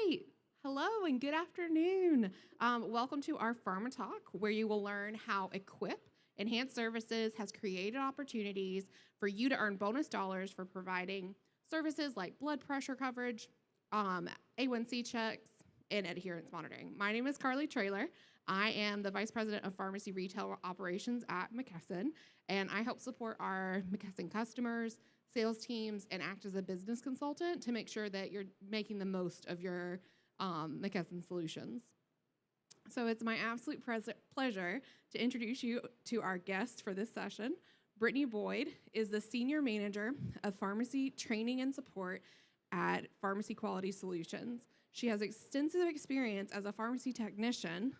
right. Hello and good afternoon. Welcome to our Pharma Talk, where you will learn how EQUIPP Enhanced Services has created opportunities for you to earn bonus dollars for providing services like blood pressure coverage, A1C checks, and adherence monitoring. My name is Carly Traylor. I am the Vice President of Pharmacy Retail Operations at McKesson, and I help support our McKesson customers, sales teams, and act as a business consultant to make sure that you're making the most of your McKesson solutions. So it's my absolute pleasure to introduce you to our guest for this session. Brittany Boyd is the Senior Manager of Pharmacy Training and Support at Pharmacy Quality Solutions. She has extensive experience as a pharmacy technician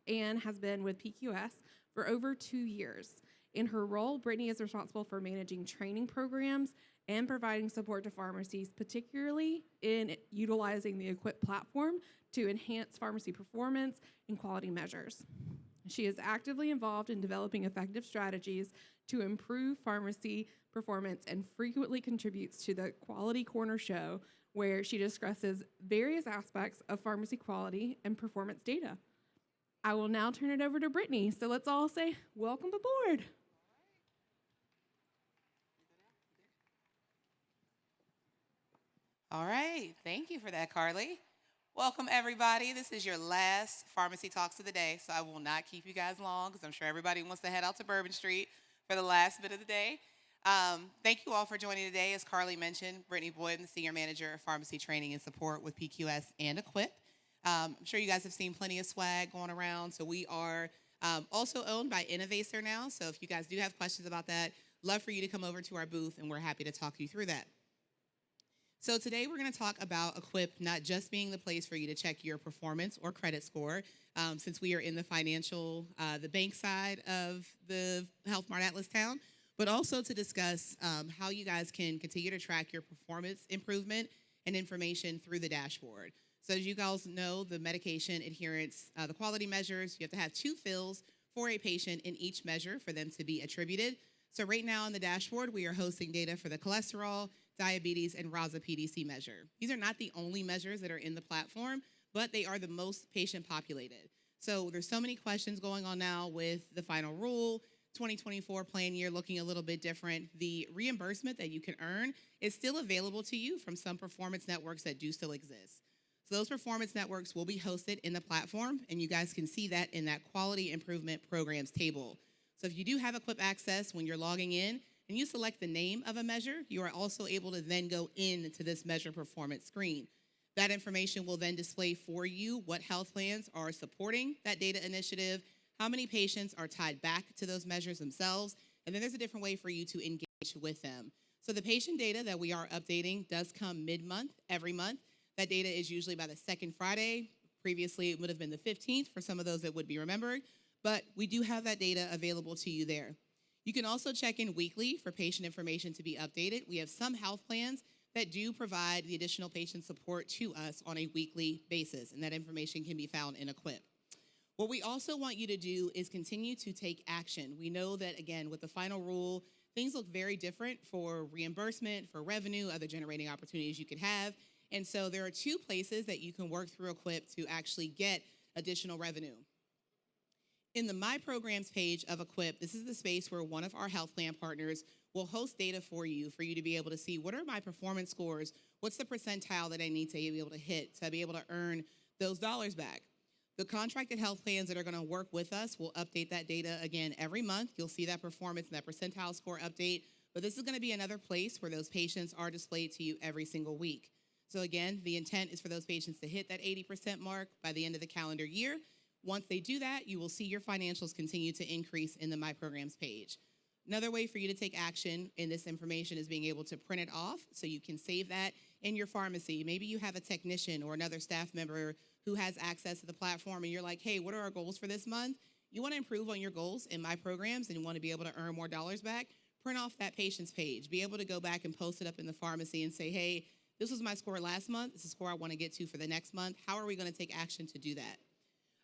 and has been with PQS for over 2 years. In her role, Brittany is responsible for managing training programs and providing support to pharmacies, particularly in utilizing the EQUIPP platform to enhance pharmacy performance and quality measures. She is actively involved in developing effective strategies to improve pharmacy performance and frequently contributes to the Quality Corner show, where she discusses various aspects of pharmacy quality and performance data. I will now turn it over to Brittany. So let's all say, welcome aboard. All right, thank you for that, Carly. Welcome, everybody. This is your last Pharmacy Talks of the day, so I will not keep you guys long because I'm sure everybody wants to head out to Bourbon Street for the last bit of the day. Thank you all for joining today. As Carly mentioned, Brittany Boyd, the Senior Manager of Pharmacy Training and Support with PQS and EQUIPP. I'm sure you guys have seen plenty of swag going around, so we are also owned by Innovacer now, so if you guys do have questions about that, love for you to come over to our booth, and we're happy to talk you through that. So today we're going to talk about EQUIPP not just being the place for you to check your performance or credit score, since we are in the financial, the bank side of the Health Mart Atlas town, but also to discuss how you guys can continue to track your performance improvement and information through the dashboard. So as you guys know, the medication adherence, the quality measures, you have to have 2 fills for a patient in each measure for them to be attributed. So right now on the dashboard, we are hosting data for the cholesterol, diabetes, and RASA PDC measure. These are not the only measures that are in the platform, but they are the most patient populated. So there's so many questions going on now with the final rule, 2024 plan year looking a little bit different. The reimbursement that you can earn is still available to you from some performance networks that do still exist. So those performance networks will be hosted in the platform, and you guys can see that in that quality improvement programs table. So if you do have EQUIPP access when you're logging in, and you select the name of a measure, you are also able to then go into this measure performance screen. That information will then display for you what health plans are supporting that data initiative, how many patients are tied back to those measures themselves, and then there's a different way for you to engage with them. So the patient data that we are updating does come mid-month, every month. That data is usually by the second Friday. Previously, it would have been the 15th for some of those that would be remembered, but we do have that data available to you there. You can also check in weekly for patient information to be updated. We have some health plans that do provide the additional patient support to us on a weekly basis, and that information can be found in EQUIPP. What we also want you to do is continue to take action. We know that, again, with the final rule, things look very different for reimbursement, for revenue, other generating opportunities you could have. And so there are 2 places that you can work through EQUIPP to actually get additional revenue. In the My Programs page of EQUIPP, this is the space where one of our health plan partners will host data for you to be able to see what are my performance scores, what's the percentile that I need to be able to hit to be able to earn those dollars back. The contracted health plans that are going to work with us will update that data again every month. You'll see that performance and that percentile score update, but this is going to be another place where those patients are displayed to you every single week. So again, the intent is for those patients to hit that 80% mark by the end of the calendar year. Once they do that, you will see your financials continue to increase in the My Programs page. Another way for you to take action in this information is being able to print it off so you can save that in your pharmacy. Maybe you have a technician or another staff member who has access to the platform and you're like, hey, what are our goals for this month? You want to improve on your goals in My Programs and you want to be able to earn more dollars back, print off that patient's page. Be able to go back and post it up in the pharmacy and say, hey, this was my score last month. This is the score I want to get to for the next month. How are we going to take action to do that?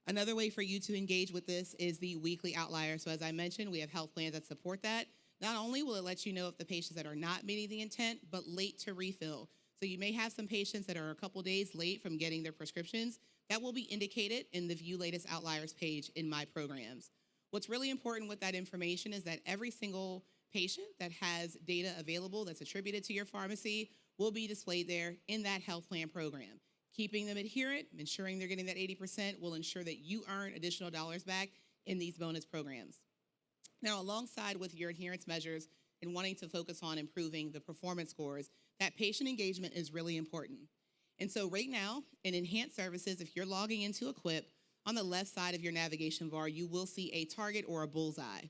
Another way for you to engage with this is the weekly outlier. So as I mentioned, we have health plans that support that. Not only will it let you know if the patients that are not meeting the intent, but late to refill. So you may have some patients that are a couple days late from getting their prescriptions. That will be indicated in the View Latest Outliers page in My Programs. What's really important with that information is that every single patient that has data available that's attributed to your pharmacy will be displayed there in that health plan program. Keeping them adherent, ensuring they're getting that 80% will ensure that you earn additional dollars back in these bonus programs. Now, alongside with your adherence measures and wanting to focus on improving the performance scores, that patient engagement is really important. And so right now, in Enhanced Services, if you're logging into EQUIPP, on the left side of your navigation bar, you will see a target or a bullseye.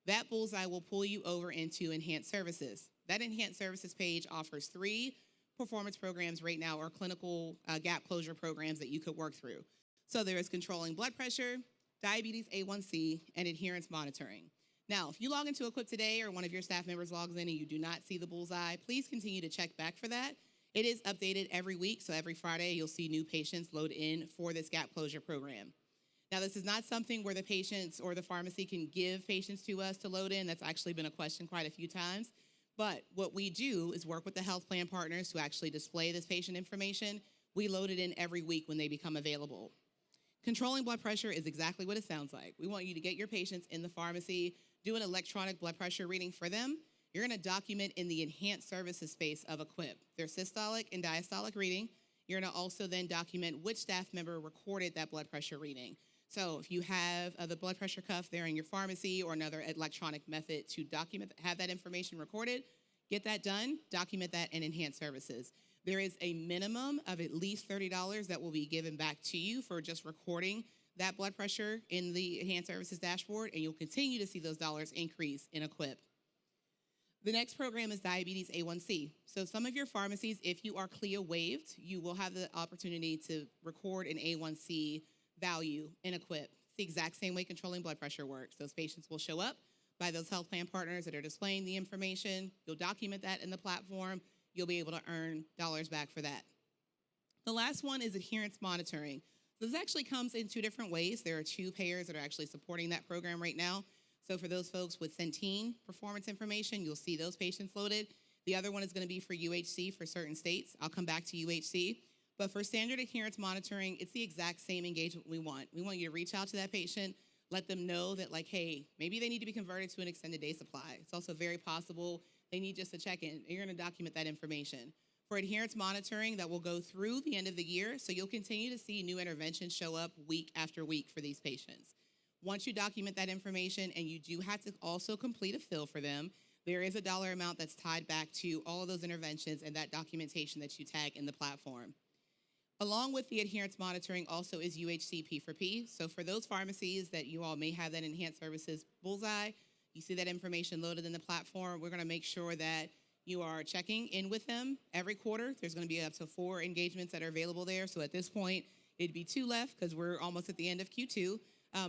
That bullseye will pull you over into Enhanced Services. That Enhanced Services page offers 3 performance programs right now, or clinical gap closure programs that you could work through. So there is controlling blood pressure, diabetes A1C, and adherence monitoring. Now, if you log into EQUIPP today or one of your staff members logs in and you do not see the bullseye, please continue to check back for that. It is updated every week, so every Friday you'll see new patients load in for this gap closure program. Now, this is not something where the patients or the pharmacy can give patients to us to load in. That's actually been a question quite a few times. But what we do is work with the health plan partners who actually display this patient information. We load it in every week when they become available. Controlling blood pressure is exactly what it sounds like. We want you to get your patients in the pharmacy, do an electronic blood pressure reading for them. You're going to document in the Enhanced Services space of EQUIPP their systolic and diastolic reading. You're going to also then document which staff member recorded that blood pressure reading. So if you have the blood pressure cuff there in your pharmacy or another electronic method to document, have that information recorded, get that done, document that in Enhanced Services. There is a minimum of at least $30 that will be given back to you for just recording that blood pressure in the Enhanced Services dashboard, and you'll continue to see those dollars increase in EQUIPP. The next program is diabetes A1C. So some of your pharmacies, if you are CLIA waived, you will have the opportunity to record an A1C value in EQUIPP. It's the exact same way controlling blood pressure works. Those patients will show up by those health plan partners that are displaying the information. You'll document that in the platform. You'll be able to earn dollars back for that. The last one is adherence monitoring. This actually comes in 2 different ways. There are 2 payers that are actually supporting that program right now. So for those folks with Centene performance information, you'll see those patients loaded. The other one is going to be for UHC for certain states. I'll come back to UHC. But for standard adherence monitoring, it's the exact same engagement we want. We want you to reach out to that patient, let them know that, like, hey, maybe they need to be converted to an extended day supply. It's also very possible they need just a check-in, and you're going to document that information. For adherence monitoring, that will go through the end of the year, so you'll continue to see new interventions show up week after week for these patients. Once you document that information, and you do have to also complete a fill for them, there is a dollar amount that's tied back to all of those interventions and that documentation that you tag in the platform. Along with the adherence monitoring also is UHC P4P. So for those pharmacies that you all may have that Enhanced Services bullseye, you see that information loaded in the platform. We're going to make sure that you are checking in with them every quarter. There's going to be up to 4 engagements that are available there. So at this point, it'd be 2 left because we're almost at the end of Q2.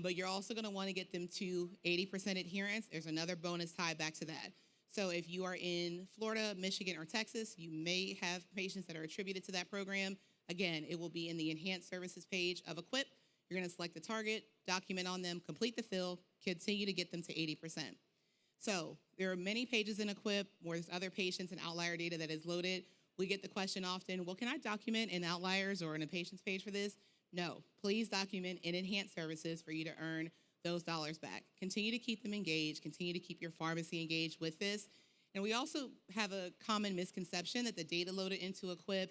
But you're also going to want to get them to 80% adherence. There's another bonus tied back to that. So if you are in Florida, Michigan, or Texas, you may have patients that are attributed to that program. Again, it will be in the Enhanced Services page of EQUIPP. You're going to select the target, document on them, complete the fill, continue to get them to 80%. So there are many pages in EQUIPP where there's other patients and outlier data that is loaded. We get the question often, well, can I document in outliers or in a patient's page for this? No, please document in Enhanced Services for you to earn those dollars back. Continue to keep them engaged, continue to keep your pharmacy engaged with this. And we also have a common misconception that the data loaded into EQUIPP,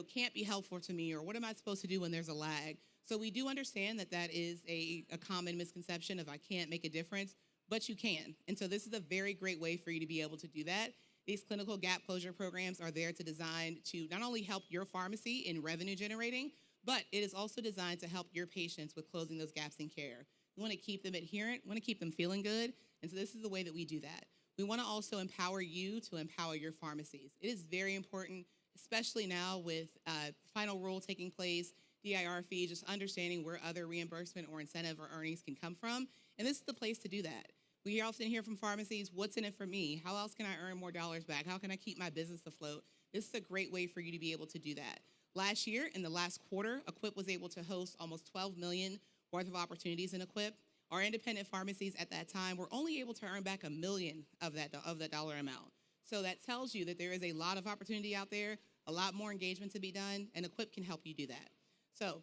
can't be helpful to me, or what am I supposed to do when there's a lag? So we do understand that that is a common misconception of I can't make a difference, but you can. And so this is a very great way for you to be able to do that. These clinical gap closure programs are there to design to not only help your pharmacy in revenue generating, but it is also designed to help your patients with closing those gaps in care. We want to keep them adherent, we want to keep them feeling good, and so this is the way that we do that. We want to also empower you to empower your pharmacies. It is very important, especially now with final rule taking place, DIR fee, just understanding where other reimbursement or incentive or earnings can come from, and this is the place to do that. We often hear from pharmacies, what's in it for me? How else can I earn more dollars back? How can I keep my business afloat? This is a great way for you to be able to do that. Last year, in the last quarter, EQUIPP was able to host almost 12 million worth of opportunities in EQUIPP. Our independent pharmacies at that time were only able to earn back $1 million of that dollar amount. So that tells you that there is a lot of opportunity out there a lot more engagement to be done, and EQUIPP can help you do that. So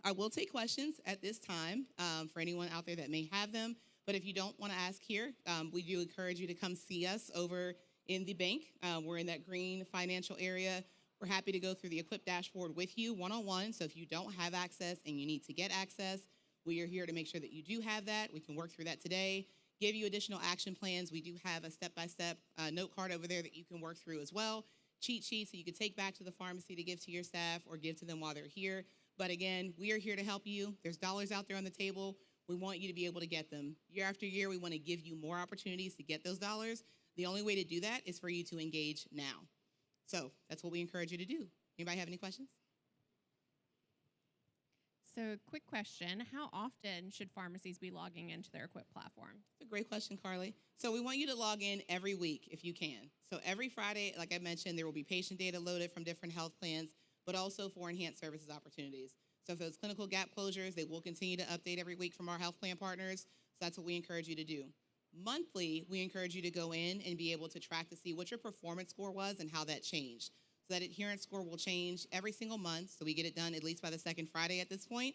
I will take questions at this time for anyone out there that may have them. But if you don't want to ask here, we do encourage you to come see us over in the bank. We're in that green financial area. We're happy to go through the EQUIPP dashboard with you one-on-one. So if you don't have access and you need to get access, we are here to make sure that you do have that. We can work through that today, give you additional action plans. We do have a step-by-step note card over there that you can work through as well. Cheat sheets so you can take back to the pharmacy to give to your staff or give to them while they're here. But again, we are here to help you. There's dollars out there on the table. We want you to be able to get them. Year after year, we want to give you more opportunities to get those dollars. The only way to do that is for you to engage now. So that's what we encourage you to do. Anybody have any questions? So, quick question. How often should pharmacies be logging into their EQUIPP platform? That's a great question, Carly. So we want you to log in every week if you can. So every Friday, like I mentioned, there will be patient data loaded from different health plans, but also for enhanced services opportunities. So if those clinical gap closures, they will continue to update every week from our health plan partners. So that's what we encourage you to do. Monthly, we encourage you to go in and be able to track to see what your performance score was and how that changed. So that adherence score will change every single month. So we get it done at least by the second Friday at this point.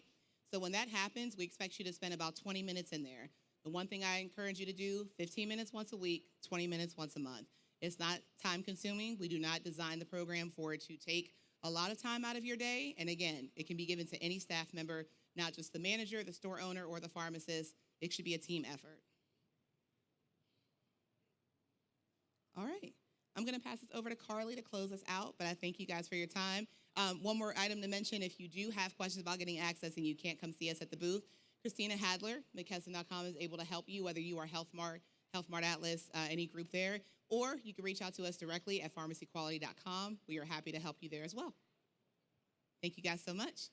So when that happens, we expect you to spend about 20 minutes in there. The one thing I encourage you to do, 15 minutes once a week, 20 minutes once a month. It's not time consuming. We do not design the program for it to take a lot of time out of your day. And again, it can be given to any staff member, not just the manager, the store owner, or the pharmacist. It should be a team effort. All right. I'm going to pass this over to Carly to close us out, but I thank you guys for your time. One more item to mention, if you do have questions about getting access and you can't come see us at the booth, Christina Hadler, McKesson.com, is able to help you, whether you are Health Mart Atlas, any group there, or you can reach out to us directly at pharmacyquality.com. We are happy to help you there as well. Thank you guys so much.